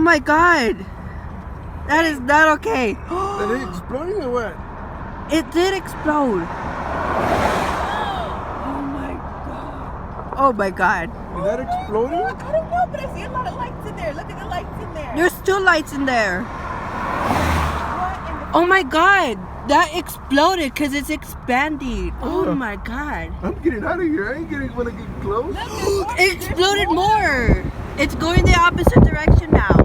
my god. That is not okay. Did it exploding or what? It did explode. Oh my god. Oh my god. Is that exploding? I don't know, but I see a lot of lights in there. Look at the lights in there. There's still lights in there. What in the Oh my god. That exploded because it's expanding. Oh Oh. my god. I'm getting out of here. I ain't getting when I get close. Look, there's more. It exploded more. It's going the opposite direction now.